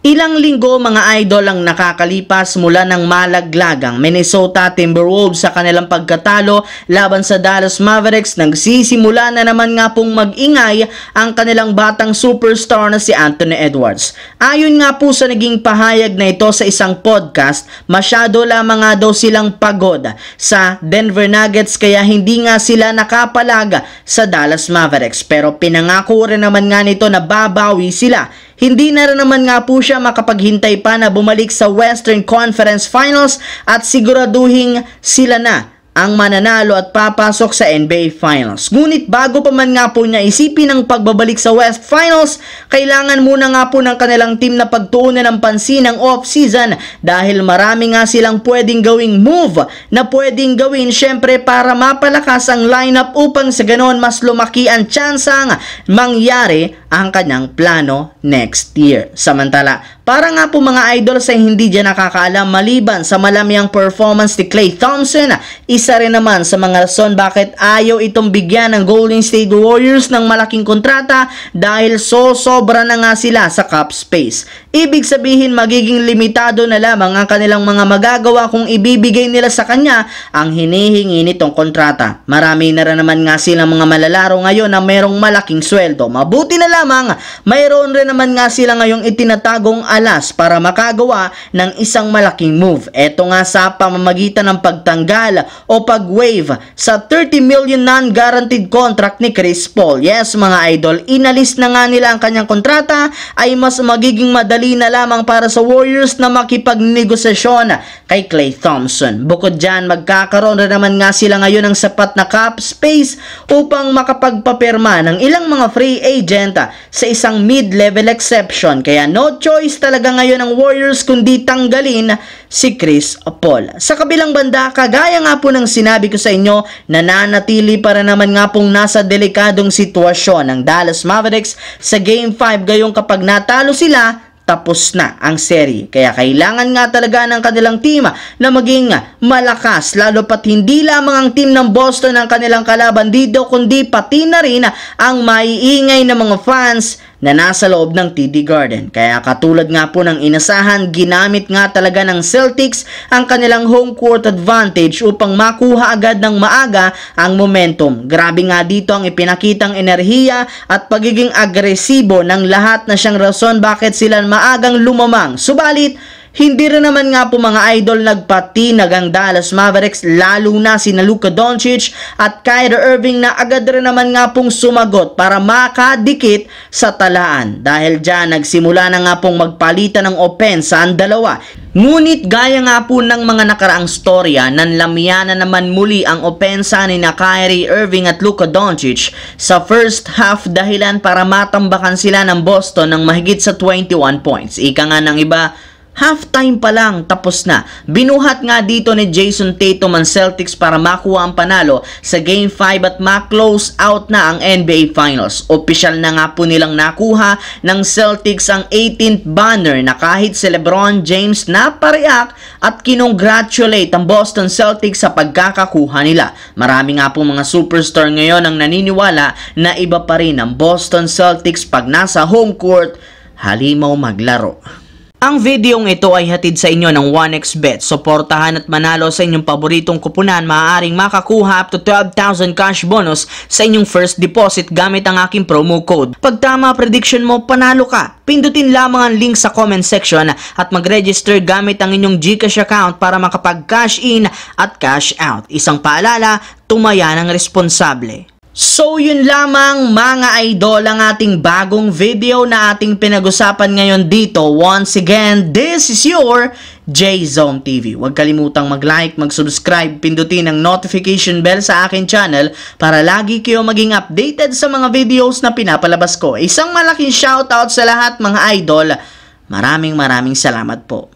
Ilang linggo mga idol ang nakakalipas mula ng malaglagang Minnesota Timberwolves sa kanilang pagkatalo laban sa Dallas Mavericks. Nagsisimula na naman nga pong mag-ingay ang kanilang batang superstar na si Anthony Edwards. Ayon nga po sa naging pahayag na ito sa isang podcast, masyado lamang nga daw silang pagod sa Denver Nuggets kaya hindi nga sila nakapalaga sa Dallas Mavericks. Pero pinangako rin naman nga nito na babawi sila. Hindi na rin naman nga po siya makapaghintay pa na bumalik sa Western Conference Finals at siguraduhin sila na ang mananalo at papasok sa NBA Finals. Ngunit bago pa man nga po niya isipin ang pagbabalik sa West Finals, kailangan muna nga po ng kanilang team na pagtuunan ng pansin ng off-season dahil marami nga silang pwedeng gawing move na pwedeng gawin syempre para mapalakas ang lineup upang sa ganon mas lumaki ang tsansang mangyari ang kanyang plano next year. Samantala, para nga po mga idol sa hindi dyan nakakaalam, maliban sa malamyang performance ni Klay Thompson, isa rin naman sa mga rason bakit ayaw itong bigyan ng Golden State Warriors ng malaking kontrata dahil sobra na nga sila sa cap space. Ibig sabihin magiging limitado na lamang ang kanilang mga magagawa kung ibibigay nila sa kanya ang hinihingi nitong kontrata. Marami na rin naman nga silang mga malalaro ngayon na merong malaking sweldo. Mabuti na lamang mayroon rin naman nga sila ngayong itinatagong alas para makagawa ng isang malaking move. Ito nga sa pamamagitan ng pagtanggal o pag-waive sa $30 million non-guaranteed contract ni Chris Paul. Yes mga idol, inalis na nga nila ang kanyang kontrata ay mas magiging madali na lamang para sa Warriors na makipagnegosasyon kay Klay Thompson. Bukod dyan, magkakaroon rin naman nga sila ngayon ng sapat na cap space upang makapagpapirma ng ilang mga free agent sa isang mid-level exception. Kaya no choice talaga ngayon ng Warriors kundi tanggalin si Chris Paul. Sa kabilang banda, kagaya nga po ng sinabi ko sa inyo, nananatili para naman nga pong nasa delikadong sitwasyon ng Dallas Mavericks sa Game 5 gayong kapag natalo sila, tapos na ang serye. Kaya kailangan nga talaga ng kanilang team na maging malakas, lalo pat hindi lamang ang team ng Boston ang kanilang kalaban dito, kundi pati na rin ang maiingay ng mga fans na nasa loob ng TD Garden. Kaya katulad nga po ng inasahan, ginamit nga talaga ng Celtics ang kanilang home court advantage upang makuha agad ng maaga ang momentum. Grabe nga dito ang ipinakitang enerhiya at pagiging agresibo ng lahat na siyang rason bakit sila maagang lumamang. Subalit, hindi rin naman nga po mga idol nagpatinag ang Dallas Mavericks, lalo na sina Luka Doncic at Kyrie Irving na agad rin naman nga pong sumagot para makadikit sa talaan. Dahil dyan nagsimula na nga pong magpalitan ng opensa ang dalawa. Ngunit gaya nga po ng mga nakaraang storya, nanlamya na naman muli ang opensa ni na Kyrie Irving at Luka Doncic sa first half dahilan para matambakan sila ng Boston ng mahigit sa 21 points. Ika nga ng iba, halftime pa lang, tapos na. Binuhat nga dito ni Jason Tatum ang Celtics para makuha ang panalo sa Game 5 at ma-close out na ang NBA Finals. Opisyal na nga po nilang nakuha ng Celtics ang 18th banner na kahit si LeBron James napareact at kinongratulate ang Boston Celtics sa pagkakakuha nila. Marami nga po mga superstar ngayon ang naniniwala na iba pa rin ang Boston Celtics pag nasa home court, halimaw maglaro. Ang videong ito ay hatid sa inyo ng 1xBet. Suportahan at manalo sa inyong paboritong kupunan. Maaaring makakuha up to 12,000 cash bonus sa inyong first deposit gamit ang aking promo code. Pag tama prediction mo, panalo ka. Pindutin lamang ang link sa comment section at mag-register gamit ang inyong GCash account para makapag-cash in at cash out. Isang paalala, tumaya ng responsable. So yun lamang mga idol ang ating bagong video na ating pinag-usapan ngayon dito. Once again, this is your J-Zone TV. Huwag kalimutang mag-like, mag-subscribe, pindutin ang notification bell sa akin channel para lagi kayo maging updated sa mga videos na pinapalabas ko. Isang malaking shoutout sa lahat mga idol. Maraming salamat po.